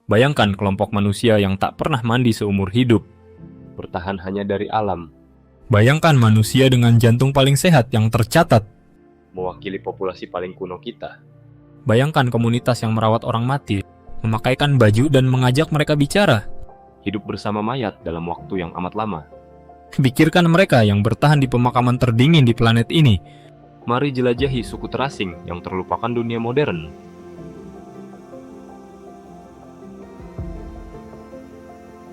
Bayangkan kelompok manusia yang tak pernah mandi seumur hidup. Bertahan hanya dari alam. Bayangkan manusia dengan jantung paling sehat yang tercatat. Mewakili populasi paling kuno kita. Bayangkan komunitas yang merawat orang mati, memakaikan baju dan mengajak mereka bicara. Hidup bersama mayat dalam waktu yang amat lama. Pikirkan mereka yang bertahan di pemakaman terdingin di planet ini. Mari jelajahi suku terasing yang terlupakan dunia modern.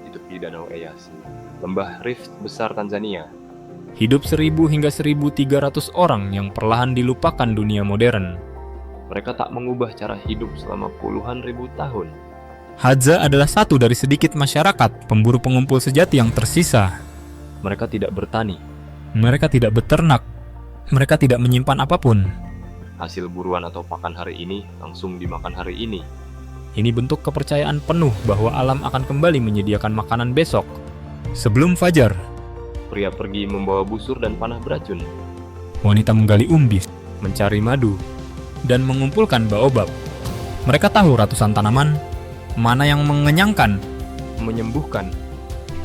Di tepi Danau Eyasi, lembah Rift besar Tanzania. Hidup 1000 hingga 1300 orang yang perlahan dilupakan dunia modern. Mereka tak mengubah cara hidup selama puluhan ribu tahun. Hadza adalah satu dari sedikit masyarakat pemburu pengumpul sejati yang tersisa. Mereka tidak bertani. Mereka tidak beternak. Mereka tidak menyimpan apapun. Hasil buruan atau pakan hari ini langsung dimakan hari ini. Ini bentuk kepercayaan penuh bahwa alam akan kembali menyediakan makanan besok. Sebelum fajar, Pria pergi membawa busur dan panah beracun. wanita menggali umbis, mencari madu, dan mengumpulkan baobab. Mereka tahu ratusan tanaman, mana yang mengenyangkan, Menyembuhkan.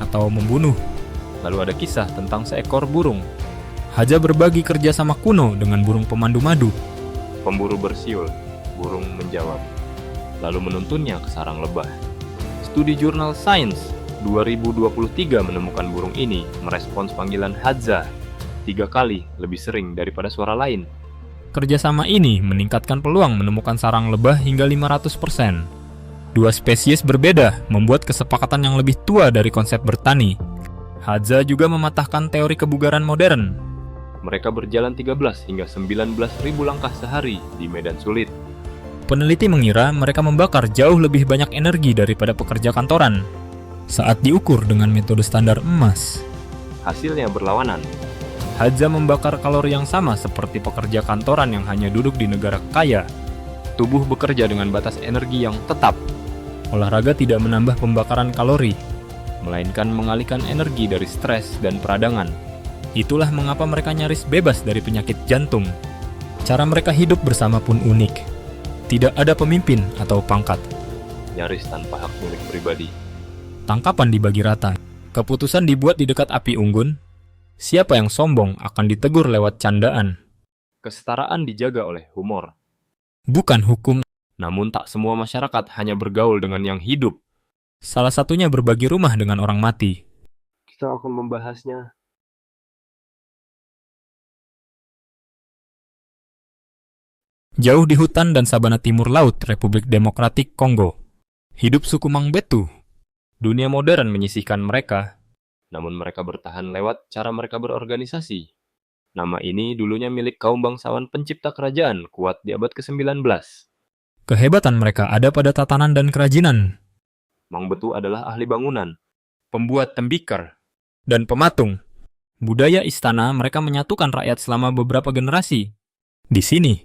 atau membunuh. Lalu ada kisah tentang seekor burung. Hadza berbagi kerjasama kuno dengan burung pemandu madu. Pemburu bersiul. Burung menjawab. Lalu menuntunnya ke sarang lebah. Studi jurnal Science 2023 menemukan burung ini merespons panggilan Hadza 3 kali lebih sering daripada suara lain. Kerjasama ini meningkatkan peluang menemukan sarang lebah hingga 500%. Dua spesies berbeda membuat kesepakatan yang lebih tua dari konsep bertani. Hadza juga mematahkan teori kebugaran modern. Mereka berjalan 13 hingga 19 ribu langkah sehari di medan sulit. Peneliti mengira mereka membakar jauh lebih banyak energi daripada pekerja kantoran saat diukur dengan metode standar emas. Hasilnya berlawanan. Hadza membakar kalori yang sama seperti pekerja kantoran yang hanya duduk di negara kaya. Tubuh bekerja dengan batas energi yang tetap. Olahraga tidak menambah pembakaran kalori, melainkan mengalihkan energi dari stres dan peradangan. Itulah mengapa mereka nyaris bebas dari penyakit jantung. Cara mereka hidup bersama pun unik. Tidak ada pemimpin atau pangkat. Nyaris tanpa hak milik pribadi. Tangkapan dibagi rata. Keputusan dibuat di dekat api unggun. Siapa yang sombong akan ditegur lewat candaan. Kesetaraan dijaga oleh humor. Bukan hukum. Namun tak semua masyarakat hanya bergaul dengan yang hidup. Salah satunya berbagi rumah dengan orang mati. Kita akan membahasnya. Jauh di hutan dan sabana timur laut Republik Demokratik Kongo, hidup suku Mangbetu. Dunia modern menyisihkan mereka. Namun mereka bertahan lewat cara mereka berorganisasi. Nama ini dulunya milik kaum bangsawan pencipta kerajaan kuat di abad ke-19. Kehebatan mereka ada pada tatanan dan kerajinan, Mangbetu adalah ahli bangunan. pembuat tembikar, dan pematung. Budaya istana mereka menyatukan rakyat selama beberapa generasi. Di sini,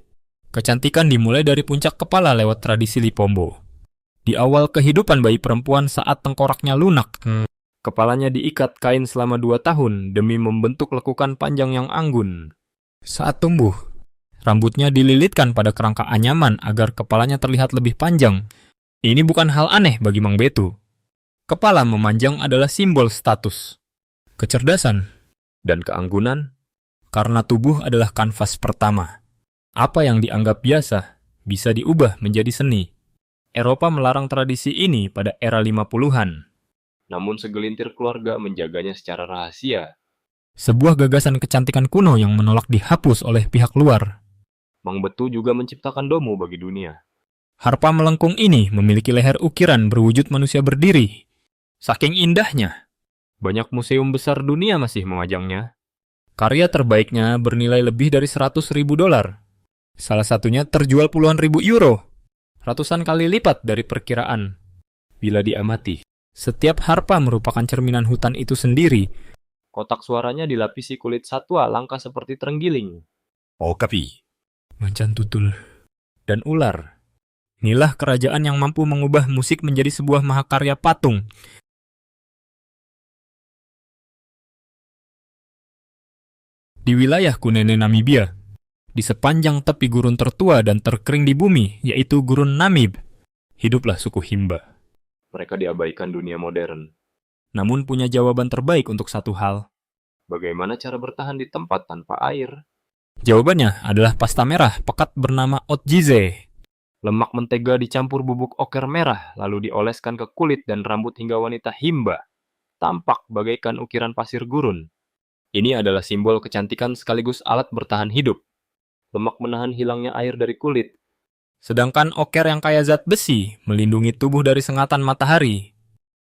kecantikan dimulai dari puncak kepala lewat tradisi Lipombo. Di awal kehidupan bayi perempuan saat tengkoraknya lunak, kepalanya diikat kain selama 2 tahun demi membentuk lekukan panjang yang anggun. Saat tumbuh, rambutnya dililitkan pada kerangka anyaman agar kepalanya terlihat lebih panjang. Ini bukan hal aneh bagi Mangbetu. Kepala memanjang adalah simbol status, kecerdasan, dan keanggunan, karena tubuh adalah kanvas pertama. Apa yang dianggap biasa bisa diubah menjadi seni. Eropa melarang tradisi ini pada era 50-an. Namun segelintir keluarga menjaganya secara rahasia. Sebuah gagasan kecantikan kuno yang menolak dihapus oleh pihak luar. Mangbetu juga menciptakan domo bagi dunia. Harpa melengkung ini memiliki leher ukiran berwujud manusia berdiri. Saking indahnya, banyak museum besar dunia masih memajangnya. Karya terbaiknya bernilai lebih dari $100.000. Salah satunya terjual puluhan ribu euro, ratusan kali lipat dari perkiraan. Bila diamati, setiap harpa merupakan cerminan hutan itu sendiri. Kotak suaranya dilapisi kulit satwa langka seperti terenggiling. Okapi, macan tutul, dan ular. Inilah kerajaan yang mampu mengubah musik menjadi sebuah mahakarya patung. Di wilayah Kunene Namibia, di sepanjang tepi gurun tertua dan terkering di bumi, yaitu Gurun Namib, hiduplah suku Himba. Mereka diabaikan dunia modern. namun punya jawaban terbaik untuk satu hal. Bagaimana cara bertahan di tempat tanpa air? Jawabannya adalah pasta merah pekat bernama Otjize. Lemak mentega dicampur bubuk oker merah, lalu dioleskan ke kulit dan rambut hingga wanita himba. Tampak bagaikan ukiran pasir gurun. Ini adalah simbol kecantikan sekaligus alat bertahan hidup. Lemak menahan hilangnya air dari kulit. Sedangkan oker yang kaya zat besi melindungi tubuh dari sengatan matahari.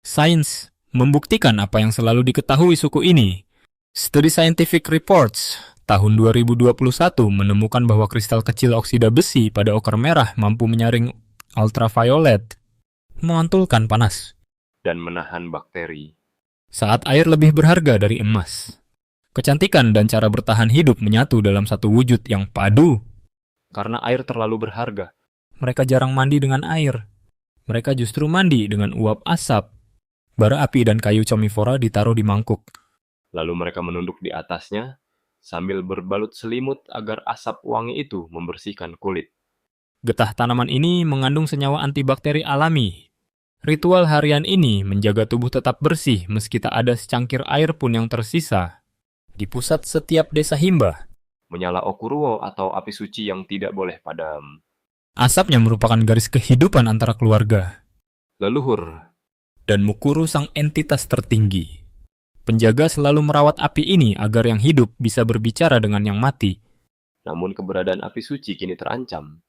Sains membuktikan apa yang selalu diketahui suku ini. Studi Scientific Reports tahun 2021 menemukan bahwa kristal kecil oksida besi pada oker merah mampu menyaring ultraviolet, memantulkan panas, Dan menahan bakteri. saat air lebih berharga dari emas. Kecantikan dan cara bertahan hidup menyatu dalam satu wujud yang padu. Karena air terlalu berharga. Mereka jarang mandi dengan air. Mereka justru mandi dengan uap asap. Bara api dan kayu comifora ditaruh di mangkuk. Lalu mereka menunduk di atasnya sambil berbalut selimut agar asap wangi itu membersihkan kulit. Getah tanaman ini mengandung senyawa antibakteri alami. Ritual harian ini menjaga tubuh tetap bersih meski tak ada secangkir air pun yang tersisa. Di pusat setiap desa himba, Menyala okuruo atau api suci yang tidak boleh padam. asapnya merupakan garis kehidupan antara keluarga. Leluhur. Dan Mukuru sang entitas tertinggi. Penjaga selalu merawat api ini agar yang hidup bisa berbicara dengan yang mati. Namun keberadaan api suci kini terancam.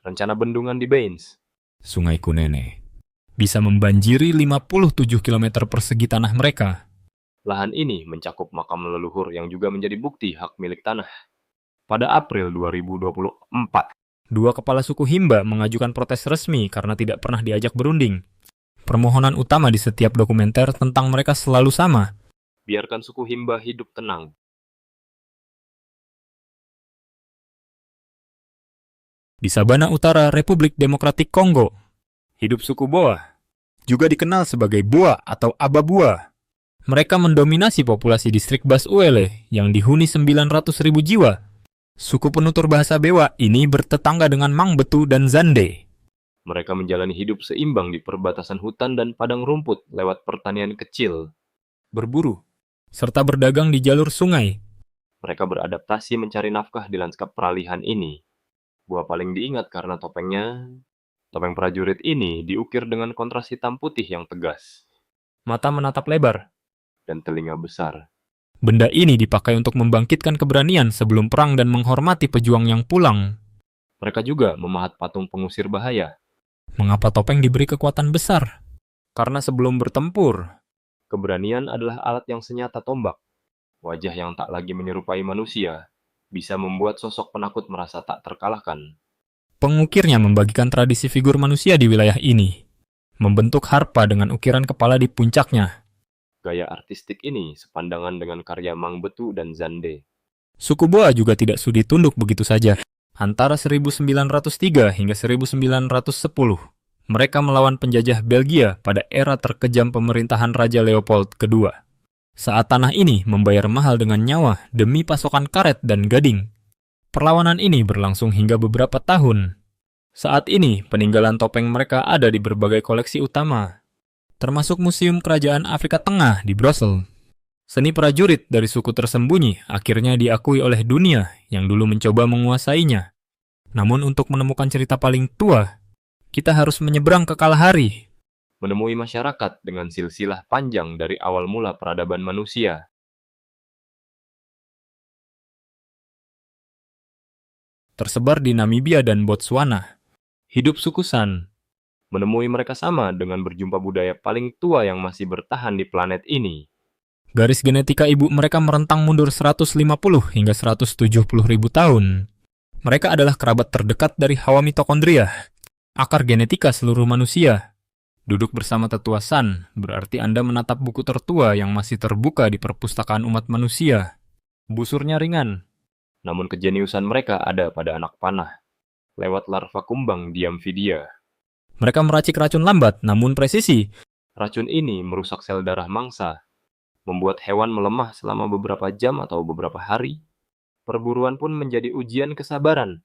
Rencana bendungan di Baines. Sungai Kunene bisa membanjiri 57 km persegi tanah mereka. Lahan ini mencakup makam leluhur yang juga menjadi bukti hak milik tanah. Pada April 2024, Dua kepala suku Himba mengajukan protes resmi karena tidak pernah diajak berunding. Permohonan utama di setiap dokumenter tentang mereka selalu sama. biarkan suku Himba hidup tenang. Di Sabana Utara, Republik Demokratik Kongo, hidup suku Boa, juga dikenal sebagai Boa atau Ababua. Mereka mendominasi populasi distrik Bas-Uele yang dihuni 900.000 jiwa. Suku penutur bahasa Bewa ini bertetangga dengan Mangbetu dan Zande. Mereka menjalani hidup seimbang di perbatasan hutan dan padang rumput lewat pertanian kecil. Berburu, serta berdagang di jalur sungai. Mereka beradaptasi mencari nafkah di lanskap peralihan ini. Buah paling diingat karena topengnya. Topeng prajurit ini diukir dengan kontras hitam putih yang tegas. Mata menatap lebar. Dan telinga besar. Benda ini dipakai untuk membangkitkan keberanian sebelum perang dan menghormati pejuang yang pulang. Mereka juga memahat patung pengusir bahaya. Mengapa topeng diberi kekuatan besar? Karena sebelum bertempur, Keberanian adalah alat yang senyata tombak. Wajah yang tak lagi menyerupai manusia bisa membuat sosok penakut merasa tak terkalahkan. pengukirnya membagikan tradisi figur manusia di wilayah ini. Membentuk harpa dengan ukiran kepala di puncaknya. Gaya artistik ini sepandangan dengan karya Mangbetu dan Zande. Suku Boa juga tidak sudi tunduk begitu saja. Antara 1903 hingga 1910, mereka melawan penjajah Belgia pada era terkejam pemerintahan Raja Leopold II. Saat tanah ini membayar mahal dengan nyawa demi pasokan karet dan gading. Perlawanan ini berlangsung hingga beberapa tahun. Saat ini, peninggalan topeng mereka ada di berbagai koleksi utama, termasuk Museum Kerajaan Afrika Tengah di Brussels. Seni prajurit dari suku tersembunyi akhirnya diakui oleh dunia yang dulu mencoba menguasainya. Namun untuk menemukan cerita paling tua, kita harus menyeberang ke Kalahari. Menemui masyarakat dengan silsilah panjang dari awal mula peradaban manusia. Tersebar di Namibia dan Botswana. Hidup suku San. Menemui mereka sama dengan berjumpa budaya paling tua yang masih bertahan di planet ini. Garis genetika ibu mereka merentang mundur 150 hingga 170 ribu tahun. Mereka adalah kerabat terdekat dari Hawa mitokondria, akar genetika seluruh manusia. Duduk bersama tetua San berarti Anda menatap buku tertua yang masih terbuka di perpustakaan umat manusia. Busurnya ringan. Namun kejeniusan mereka ada pada anak panah, lewat larva kumbang di Amphidia. Mereka meracik racun lambat namun presisi. Racun ini merusak sel darah mangsa, membuat hewan melemah selama beberapa jam atau beberapa hari. Perburuan pun menjadi ujian kesabaran.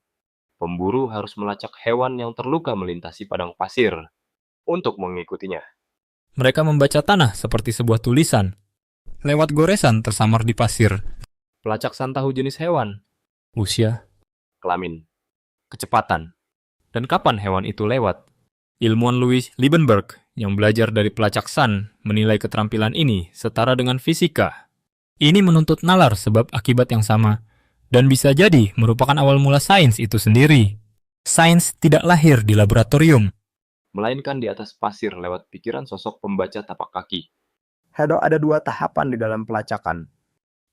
Pemburu harus melacak hewan yang terluka melintasi padang pasir untuk mengikutinya. Mereka membaca tanah seperti sebuah tulisan. Lewat goresan tersamar di pasir. Pelacaksan tahu jenis hewan, Usia, kelamin, kecepatan, dan kapan hewan itu lewat. Ilmuwan Louis Liebenberg yang belajar dari pelacak sun menilai keterampilan ini setara dengan fisika. Ini menuntut nalar sebab akibat yang sama, dan bisa jadi merupakan awal mula sains itu sendiri. Sains tidak lahir di laboratorium. melainkan di atas pasir lewat pikiran sosok pembaca tapak kaki. Ada 2 tahapan di dalam pelacakan.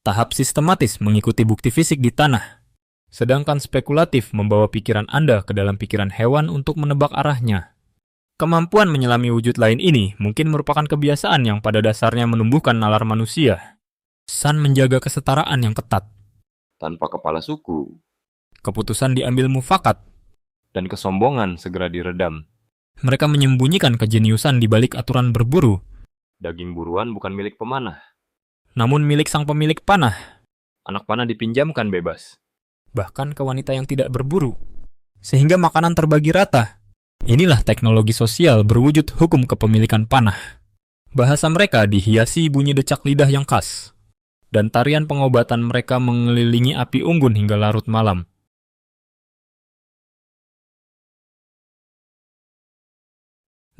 Tahap sistematis mengikuti bukti fisik di tanah, sedangkan spekulatif membawa pikiran Anda ke dalam pikiran hewan untuk menebak arahnya. Kemampuan menyelami wujud lain ini mungkin merupakan kebiasaan yang pada dasarnya menumbuhkan nalar manusia. Sun menjaga kesetaraan yang ketat. Tanpa kepala suku, Keputusan diambil mufakat. dan kesombongan segera diredam. Mereka menyembunyikan kejeniusan di balik aturan berburu, Daging buruan bukan milik pemanah. namun milik sang pemilik panah, Anak panah dipinjamkan bebas. bahkan ke wanita yang tidak berburu. Sehingga makanan terbagi rata. Inilah teknologi sosial berwujud hukum kepemilikan panah. Bahasa mereka dihiasi bunyi decak lidah yang khas, dan tarian pengobatan mereka mengelilingi api unggun hingga larut malam.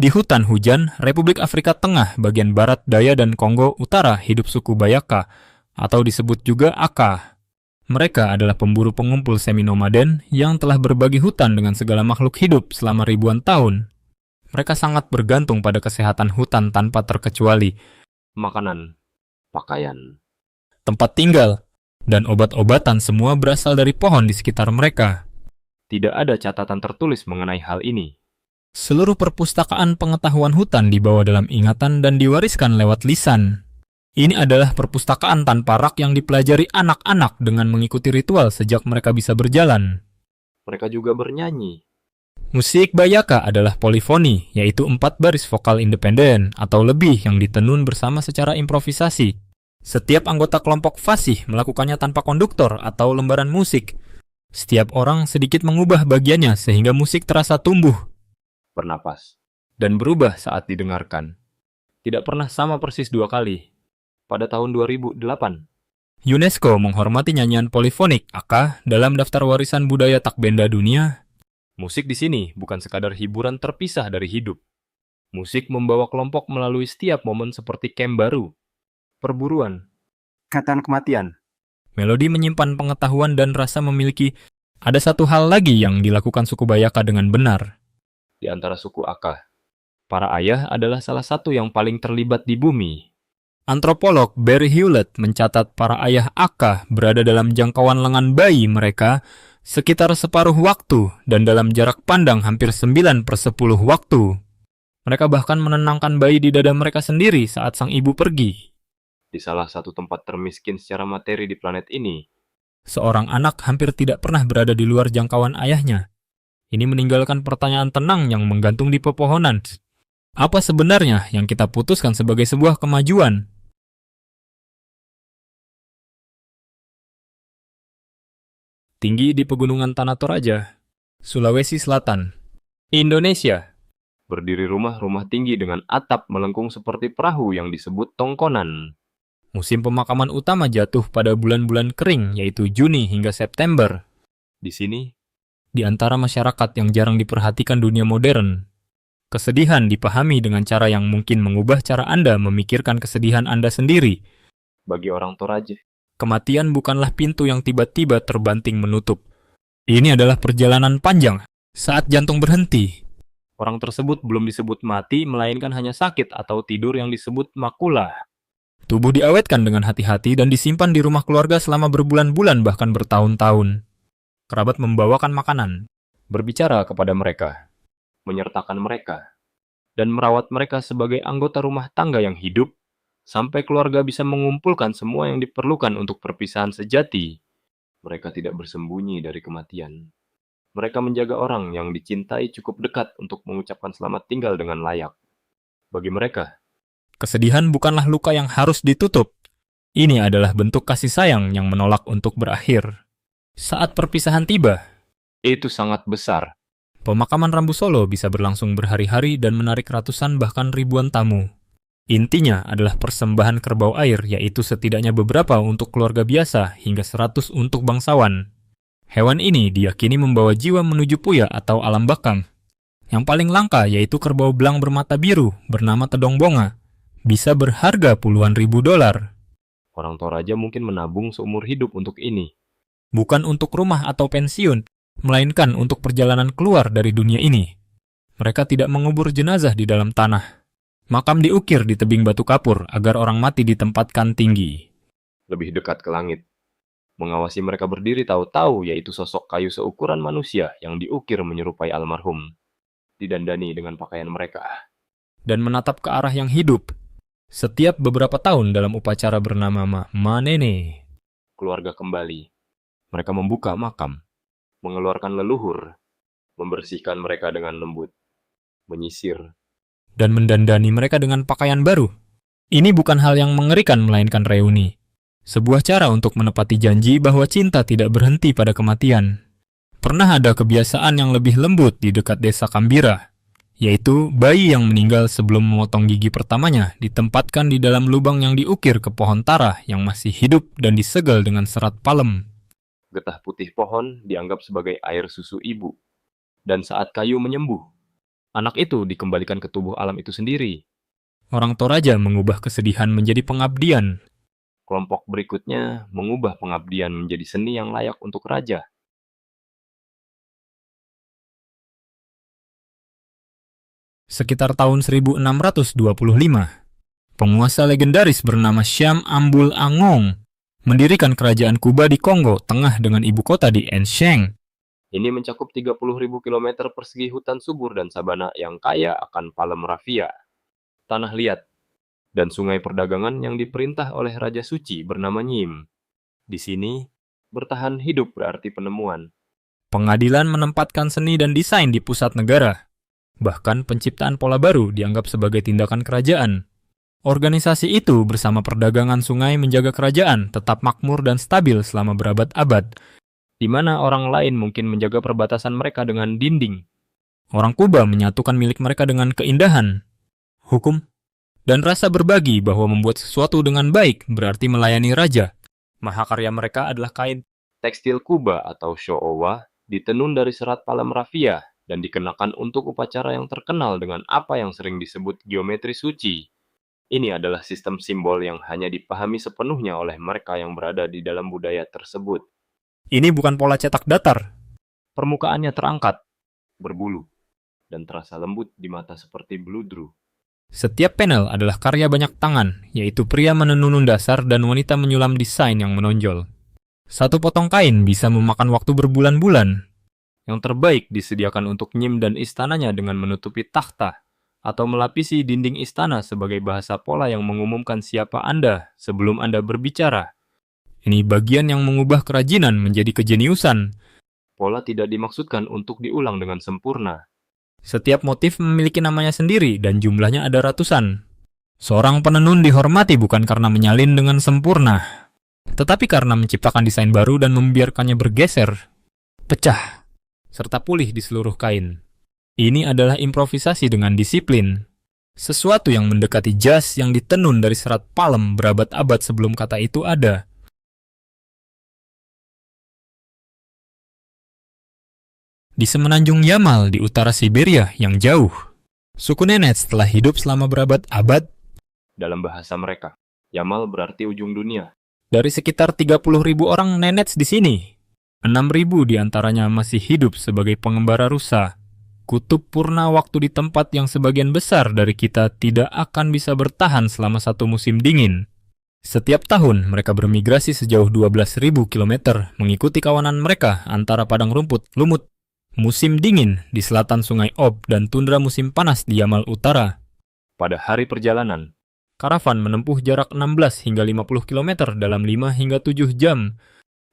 Di hutan hujan, Republik Afrika Tengah bagian barat daya dan Kongo Utara hidup suku Bayaka, atau disebut juga Aka. Mereka adalah pemburu pengumpul semi-nomaden yang telah berbagi hutan dengan segala makhluk hidup selama ribuan tahun. Mereka sangat bergantung pada kesehatan hutan tanpa terkecuali, Makanan, pakaian, tempat tinggal, dan obat-obatan semua berasal dari pohon di sekitar mereka. tidak ada catatan tertulis mengenai hal ini. Seluruh perpustakaan pengetahuan hutan dibawa dalam ingatan dan diwariskan lewat lisan. Ini adalah perpustakaan tanpa rak yang dipelajari anak-anak dengan mengikuti ritual sejak mereka bisa berjalan. Mereka juga bernyanyi. Musik Bayaka adalah polifoni, yaitu 4 baris vokal independen atau lebih yang ditenun bersama secara improvisasi. Setiap anggota kelompok fasih melakukannya tanpa konduktor atau lembaran musik. Setiap orang sedikit mengubah bagiannya sehingga musik terasa tumbuh Bernapas. dan berubah saat didengarkan. Tidak pernah sama persis 2 kali. Pada tahun 2008, UNESCO menghormati nyanyian polifonik Aka dalam daftar warisan budaya tak benda dunia. musik di sini bukan sekadar hiburan terpisah dari hidup. Musik membawa kelompok melalui setiap momen seperti camp baru, perburuan, Ikatan kematian. Melodi menyimpan pengetahuan dan rasa memiliki. Ada satu hal lagi yang dilakukan suku Bayaka dengan benar. di antara suku Aka. Para ayah adalah salah satu yang paling terlibat di bumi. Antropolog Barry Hewlett mencatat para ayah Aka berada dalam jangkauan lengan bayi mereka sekitar separuh waktu dan dalam jarak pandang hampir 9/10 waktu. Mereka bahkan menenangkan bayi di dada mereka sendiri saat sang ibu pergi. Di salah satu tempat termiskin secara materi di planet ini, Seorang anak hampir tidak pernah berada di luar jangkauan ayahnya. Ini meninggalkan pertanyaan tenang yang menggantung di pepohonan. Apa sebenarnya yang kita putuskan sebagai sebuah kemajuan? Tinggi di pegunungan Tanah Toraja, Sulawesi Selatan, Indonesia. berdiri rumah-rumah tinggi dengan atap melengkung seperti perahu yang disebut tongkonan. Musim pemakaman utama jatuh pada bulan-bulan kering, yaitu Juni hingga September. Di sini, Di antara masyarakat yang jarang diperhatikan dunia modern, kesedihan dipahami dengan cara yang mungkin mengubah cara Anda memikirkan kesedihan Anda sendiri. bagi orang Toraja, Kematian bukanlah pintu yang tiba-tiba terbanting menutup. Ini adalah perjalanan panjang. Saat jantung berhenti, orang tersebut belum disebut mati, melainkan hanya sakit atau tidur yang disebut makula. Tubuh diawetkan dengan hati-hati dan disimpan di rumah keluarga selama berbulan-bulan bahkan bertahun-tahun. Kerabat membawakan makanan, berbicara kepada mereka, menyertakan mereka, dan merawat mereka sebagai anggota rumah tangga yang hidup, sampai keluarga bisa mengumpulkan semua yang diperlukan untuk perpisahan sejati. Mereka tidak bersembunyi dari kematian. Mereka menjaga orang yang dicintai cukup dekat untuk mengucapkan selamat tinggal dengan layak. Bagi mereka, kesedihan bukanlah luka yang harus ditutup. Ini adalah bentuk kasih sayang yang menolak untuk berakhir. Saat perpisahan tiba, itu sangat besar. pemakaman Rambu Solo bisa berlangsung berhari-hari dan menarik ratusan bahkan ribuan tamu. Intinya adalah persembahan kerbau air, yaitu setidaknya beberapa untuk keluarga biasa hingga 100 untuk bangsawan. Hewan ini diyakini membawa jiwa menuju Puya atau alam bakang. Yang paling langka yaitu kerbau belang bermata biru bernama Tedong Bonga. Bisa berharga puluhan ribu dolar. Orang Toraja mungkin menabung seumur hidup untuk ini. Bukan untuk rumah atau pensiun, melainkan untuk perjalanan keluar dari dunia ini. Mereka tidak mengubur jenazah di dalam tanah. Makam diukir di tebing batu kapur agar orang mati ditempatkan tinggi. Lebih dekat ke langit. Mengawasi mereka berdiri tahu-tahu yaitu sosok kayu seukuran manusia yang diukir menyerupai almarhum. Didandani dengan pakaian mereka. Dan menatap ke arah yang hidup. Setiap beberapa tahun dalam upacara bernama Manene. Keluarga kembali. Mereka membuka makam. Mengeluarkan leluhur. Membersihkan mereka dengan lembut. Menyisir. Dan mendandani mereka dengan pakaian baru. Ini bukan hal yang mengerikan melainkan reuni. Sebuah cara untuk menepati janji bahwa cinta tidak berhenti pada kematian. Pernah ada kebiasaan yang lebih lembut di dekat desa Kambira, yaitu bayi yang meninggal sebelum memotong gigi pertamanya ditempatkan di dalam lubang yang diukir ke pohon tara yang masih hidup dan disegel dengan serat palem. Getah putih pohon dianggap sebagai air susu ibu. Dan saat kayu menyembuh, anak itu dikembalikan ke tubuh alam itu sendiri. Orang Toraja mengubah kesedihan menjadi pengabdian. Kelompok berikutnya mengubah pengabdian menjadi seni yang layak untuk raja. Sekitar tahun 1625, penguasa legendaris bernama Syam Ambul Angong mendirikan kerajaan Kuba di Kongo Tengah dengan ibu kota di Ensheng. Ini mencakup 30.000 km persegi hutan subur dan sabana yang kaya akan palem raffia, tanah liat, dan sungai perdagangan yang diperintah oleh Raja Suci bernama Nyim. Di sini, bertahan hidup berarti penemuan. Pengadilan menempatkan seni dan desain di pusat negara. Bahkan penciptaan pola baru dianggap sebagai tindakan kerajaan. Organisasi itu bersama perdagangan sungai menjaga kerajaan tetap makmur dan stabil selama berabad-abad, di mana orang lain mungkin menjaga perbatasan mereka dengan dinding. Orang Kuba menyatukan milik mereka dengan keindahan, hukum, dan rasa berbagi bahwa membuat sesuatu dengan baik berarti melayani raja. Mahakarya mereka adalah kain. Tekstil Kuba atau showa ditenun dari serat palem raffia dan dikenakan untuk upacara yang terkenal dengan apa yang sering disebut geometri suci. Ini adalah sistem simbol yang hanya dipahami sepenuhnya oleh mereka yang berada di dalam budaya tersebut. Ini bukan pola cetak datar. Permukaannya terangkat, berbulu, dan terasa lembut di mata seperti bludru. Setiap panel adalah karya banyak tangan, yaitu pria menenun dasar dan wanita menyulam desain yang menonjol. Satu potong kain bisa memakan waktu berbulan-bulan. Yang terbaik disediakan untuk Nyim dan istananya dengan menutupi takhta atau melapisi dinding istana sebagai bahasa pola yang mengumumkan siapa Anda sebelum Anda berbicara. Ini bagian yang mengubah kerajinan menjadi kejeniusan. Pola tidak dimaksudkan untuk diulang dengan sempurna. Setiap motif memiliki namanya sendiri dan jumlahnya ada ratusan. Seorang penenun dihormati bukan karena menyalin dengan sempurna, tetapi karena menciptakan desain baru dan membiarkannya bergeser, pecah, serta pulih di seluruh kain. Ini adalah improvisasi dengan disiplin. Sesuatu yang mendekati jas yang ditenun dari serat palem berabad-abad sebelum kata itu ada. Di semenanjung Yamal di utara Siberia yang jauh, suku Nenets telah hidup selama berabad-abad. Dalam bahasa mereka, Yamal berarti ujung dunia. Dari sekitar 30.000 orang Nenets di sini, 6.000 diantaranya masih hidup sebagai pengembara rusa. Kutub purna waktu di tempat yang sebagian besar dari kita tidak akan bisa bertahan selama satu musim dingin. Setiap tahun mereka bermigrasi sejauh 12.000 km mengikuti kawanan mereka antara padang rumput lumut, musim dingin di selatan sungai Ob dan tundra musim panas di Yamal Utara. Pada hari perjalanan, karavan menempuh jarak 16 hingga 50 km dalam 5 hingga 7 jam.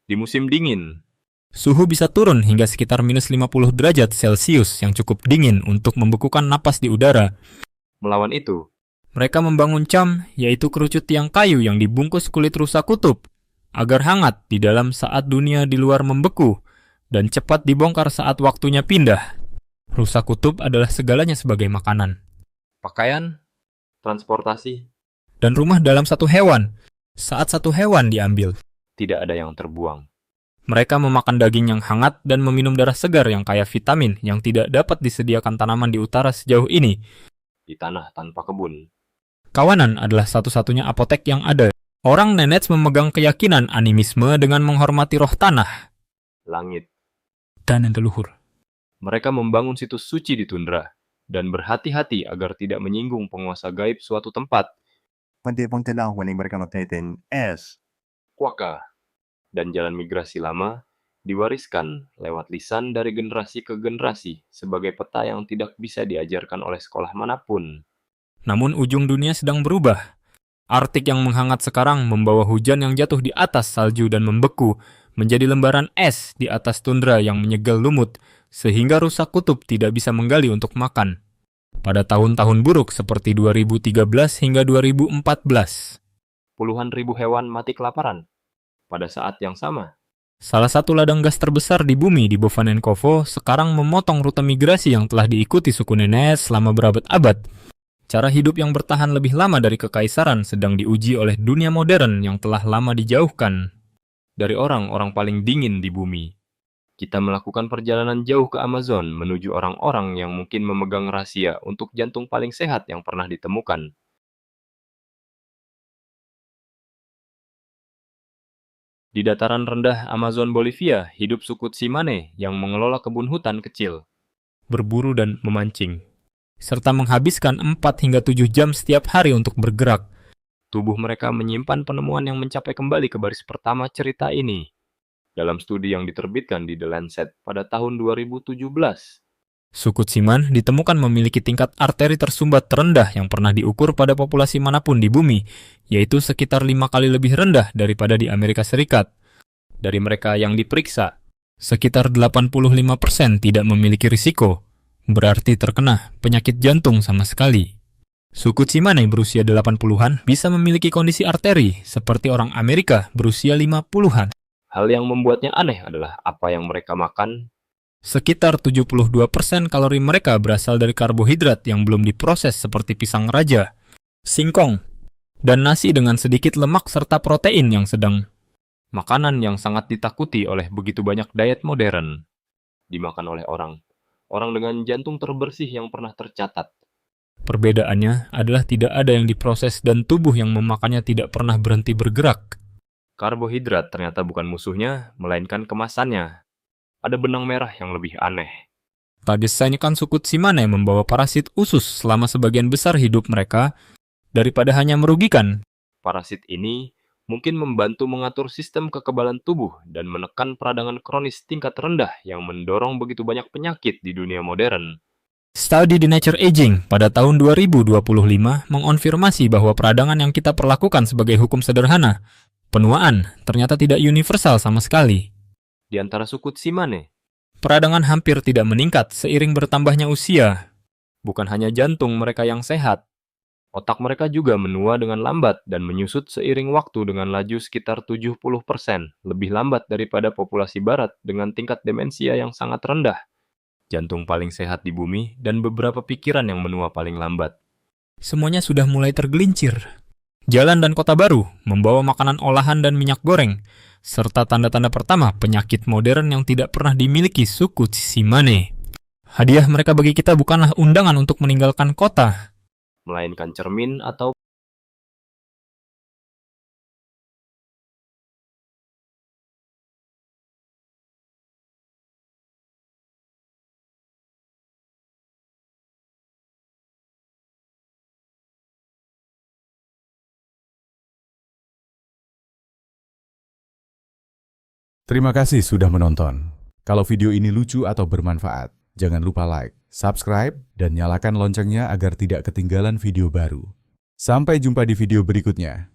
di musim dingin, Suhu bisa turun hingga sekitar minus 50 derajat Celcius yang cukup dingin untuk membekukan napas di udara. melawan itu, Mereka membangun cam, yaitu kerucut tiang kayu yang dibungkus kulit rusa kutub, agar hangat di dalam saat dunia di luar membeku, dan cepat dibongkar saat waktunya pindah. Rusa kutub adalah segalanya sebagai makanan. pakaian, transportasi, dan rumah dalam satu hewan. Saat satu hewan diambil, tidak ada yang terbuang. mereka memakan daging yang hangat dan meminum darah segar yang kaya vitamin yang tidak dapat disediakan tanaman di utara sejauh ini. Di tanah tanpa kebun, Kawanan adalah satu-satunya apotek yang ada. Orang Nenets memegang keyakinan animisme dengan menghormati roh tanah langit. dan leluhur. Mereka membangun situs suci di tundra dan berhati-hati agar tidak menyinggung penguasa gaib suatu tempat, 揾地方的啦，揾你mereka notating S. Quokka. Dan jalan migrasi lama diwariskan lewat lisan dari generasi ke generasi sebagai peta yang tidak bisa diajarkan oleh sekolah manapun. Namun ujung dunia sedang berubah. Arktik yang menghangat sekarang membawa hujan yang jatuh di atas salju dan membeku menjadi lembaran es di atas tundra yang menyegel lumut sehingga rusa kutub tidak bisa menggali untuk makan. Pada tahun-tahun buruk seperti 2013 hingga 2014. Puluhan ribu hewan mati kelaparan. Pada saat yang sama, Salah satu ladang gas terbesar di bumi di Bovanenkovo sekarang memotong rute migrasi yang telah diikuti suku Nenes selama berabad-abad. Cara hidup yang bertahan lebih lama dari kekaisaran sedang diuji oleh dunia modern yang telah lama dijauhkan dari orang-orang paling dingin di bumi. Kita melakukan perjalanan jauh ke Amazon menuju orang-orang yang mungkin memegang rahasia untuk jantung paling sehat yang pernah ditemukan. Di dataran rendah Amazon Bolivia, hidup suku Tsimane yang mengelola kebun hutan kecil. berburu dan memancing, serta menghabiskan 4 hingga 7 jam setiap hari untuk bergerak. Tubuh mereka menyimpan penemuan yang mencapai kembali ke baris pertama cerita ini. Dalam studi yang diterbitkan di The Lancet pada tahun 2017, Suku Tsiman ditemukan memiliki tingkat arteri tersumbat terendah yang pernah diukur pada populasi manapun di bumi, yaitu sekitar 5 kali lebih rendah daripada di Amerika Serikat. Dari mereka yang diperiksa, sekitar 85% tidak memiliki risiko, berarti terkena penyakit jantung sama sekali. Suku Tsimane berusia 80-an bisa memiliki kondisi arteri seperti orang Amerika berusia 50-an. hal yang membuatnya aneh adalah apa yang mereka makan. Sekitar 72% kalori mereka berasal dari karbohidrat yang belum diproses seperti pisang raja, singkong, dan nasi dengan sedikit lemak serta protein yang sedang. Makanan yang sangat ditakuti oleh begitu banyak diet modern. Dimakan oleh orang dengan jantung terbersih yang pernah tercatat. Perbedaannya adalah tidak ada yang diproses dan tubuh yang memakannya tidak pernah berhenti bergerak. Karbohidrat ternyata bukan musuhnya, melainkan kemasannya. Ada benang merah yang lebih aneh. Tadesainikan suku Tsimane membawa parasit usus selama sebagian besar hidup mereka daripada hanya merugikan. Parasit ini mungkin membantu mengatur sistem kekebalan tubuh dan menekan peradangan kronis tingkat rendah yang mendorong begitu banyak penyakit di dunia modern. Studi di Nature Aging pada tahun 2025 mengonfirmasi bahwa peradangan yang kita perlakukan sebagai hukum sederhana, penuaan, ternyata tidak universal sama sekali. Di antara suku Tsimane, Peradangan hampir tidak meningkat seiring bertambahnya usia. bukan hanya jantung mereka yang sehat, otak mereka juga menua dengan lambat dan menyusut seiring waktu dengan laju sekitar 70%, lebih lambat daripada populasi barat dengan tingkat demensia yang sangat rendah. Jantung paling sehat di bumi dan beberapa pikiran yang menua paling lambat. Semuanya sudah mulai tergelincir. Jalan dan kota baru membawa makanan olahan dan minyak goreng, serta tanda-tanda pertama penyakit modern yang tidak pernah dimiliki suku Tsimane. Hadiah mereka bagi kita bukanlah undangan untuk meninggalkan kota, Melainkan cermin atau Terima kasih sudah menonton. Kalau video ini lucu atau bermanfaat, jangan lupa like, subscribe, dan nyalakan loncengnya agar tidak ketinggalan video baru. Sampai jumpa di video berikutnya.